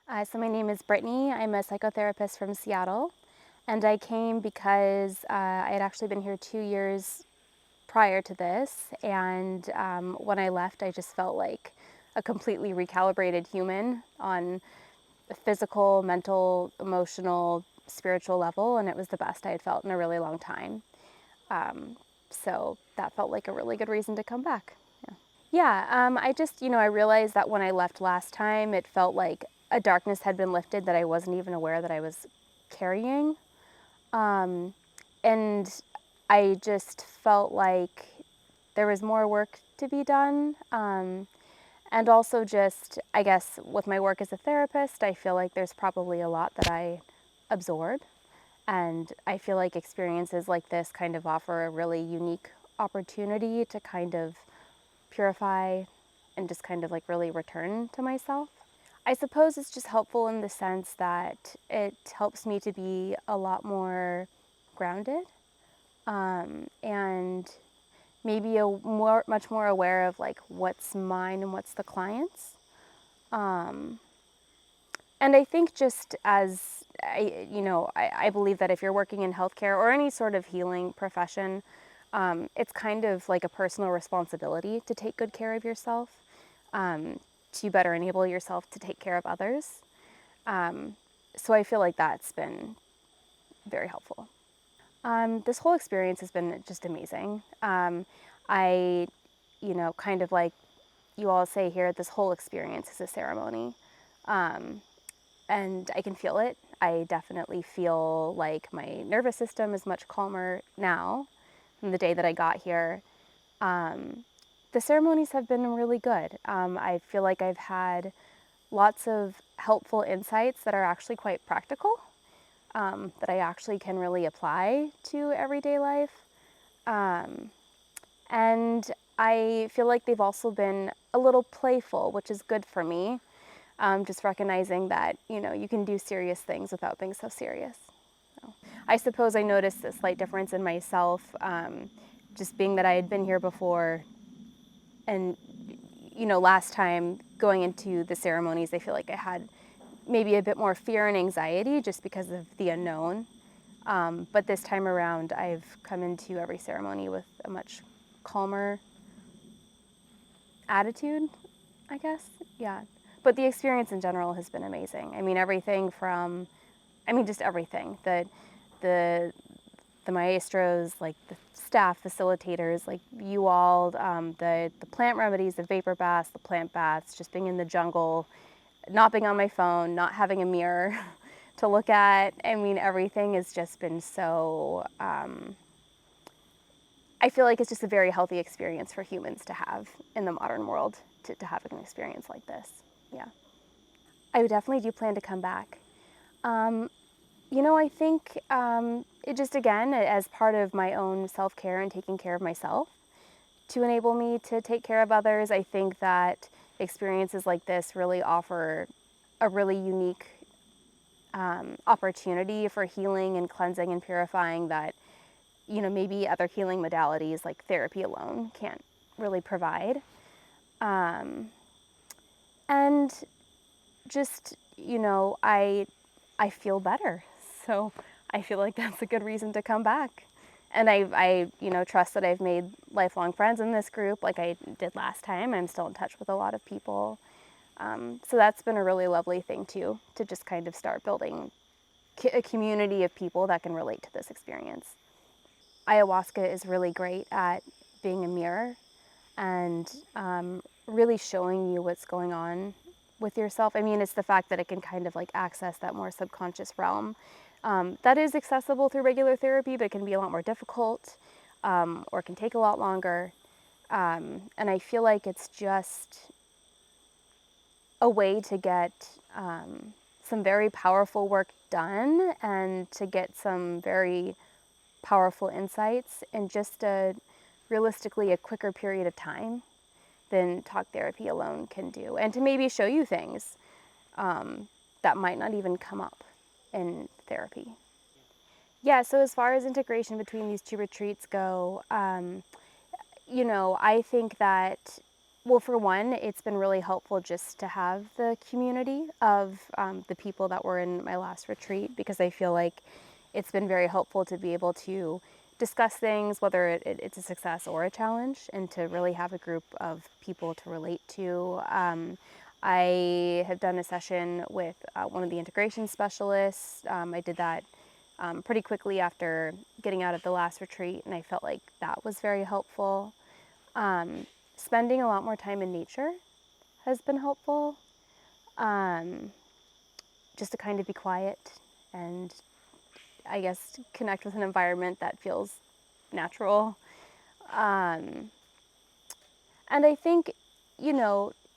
So my name is Britney. I'm a psychotherapist from Seattle, and I came because I had actually been here 2 years prior to this, and when I left, I just felt like a completely recalibrated human on a physical, mental, emotional, spiritual level, and it was the best I had felt in a really long time. So that felt like a really good reason to come back. Yeah, I just, I realized that when I left last time, it felt like a darkness had been lifted that I wasn't even aware that I was carrying. And I just felt like there was more work to be done. And also, just, I guess, with my work as a therapist, I feel like there's probably a lot that I absorb. And I feel like experiences like this kind of offer a really unique opportunity to kind of purify and just kind of like really return to myself. I suppose it's just helpful in the sense that it helps me to be a lot more grounded, and maybe much more aware of like what's mine and what's the client's. And I think just as I believe that if you're working in healthcare or any sort of healing profession, it's kind of like a personal responsibility to take good care of yourself, to better enable yourself to take care of others. So I feel like that's been very helpful. This whole experience has been just amazing. I, kind of like you all say here, this whole experience is a ceremony. And I can feel it. I definitely feel like my nervous system is much calmer now than the day that I got here. The ceremonies have been really good. I feel like I've had lots of helpful insights that are actually quite practical, that I actually can really apply to everyday life. And I feel like they've also been a little playful, which is good for me. Just recognizing that, you can do serious things without being so serious. So, I suppose I noticed a slight difference in myself, just being that I had been here before. And, last time going into the ceremonies, I feel like I had maybe a bit more fear and anxiety just because of the unknown. But this time around, I've come into every ceremony with a much calmer attitude, I guess. Yeah. But the experience in general has been amazing. I mean, just everything. The the maestros, like the staff, facilitators, like you all, the plant remedies, the vapor baths, the plant baths, just being in the jungle, not being on my phone, not having a mirror to look at. I mean, everything has just been so, I feel like it's just a very healthy experience for humans to have in the modern world, to have an experience like this. Yeah. I definitely do plan to come back. I think it just, again, as part of my own self-care and taking care of myself, to enable me to take care of others, I think that experiences like this really offer a really unique opportunity for healing and cleansing and purifying that, maybe other healing modalities like therapy alone can't really provide. And just, I feel better. So I feel like that's a good reason to come back. And I trust that I've made lifelong friends in this group like I did last time. I'm still in touch with a lot of people. So that's been a really lovely thing too, to just kind of start building a community of people that can relate to this experience. Ayahuasca is really great at being a mirror and really showing you what's going on with yourself. I mean, it's the fact that it can kind of like access that more subconscious realm. That is accessible through regular therapy, but it can be a lot more difficult, or can take a lot longer. And I feel like it's just a way to get some very powerful work done and to get some very powerful insights in just realistically a quicker period of time than talk therapy alone can do, and to maybe show you things that might not even come up in therapy. Yeah, so as far as integration between these two retreats go, I think that Well, for one, it's been really helpful just to have the community of the people that were in my last retreat, because I feel like it's been very helpful to be able to discuss things, whether it's a success or a challenge, and to really have a group of people to relate to. I have done a session with one of the integration specialists. I did that pretty quickly after getting out of the last retreat, and I felt like that was very helpful. Spending a lot more time in nature has been helpful, just to kind of be quiet and, I guess, connect with an environment that feels natural. And I think,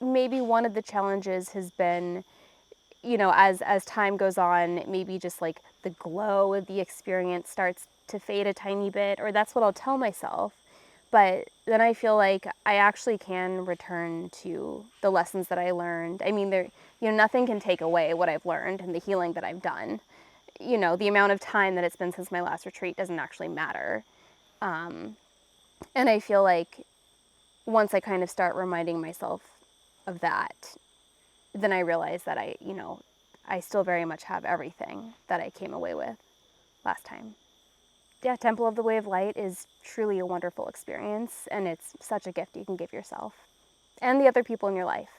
maybe one of the challenges has been, as time goes on, maybe just like the glow of the experience starts to fade a tiny bit, or that's what I'll tell myself. But then I feel like I actually can return to the lessons that I learned. I mean, nothing can take away what I've learned and the healing that I've done. The amount of time that it's been since my last retreat doesn't actually matter. And I feel like once I kind of start reminding myself of that, then I realize that I still very much have everything that I came away with last time. Yeah, Temple of the Way of Light is truly a wonderful experience, and it's such a gift you can give yourself and the other people in your life.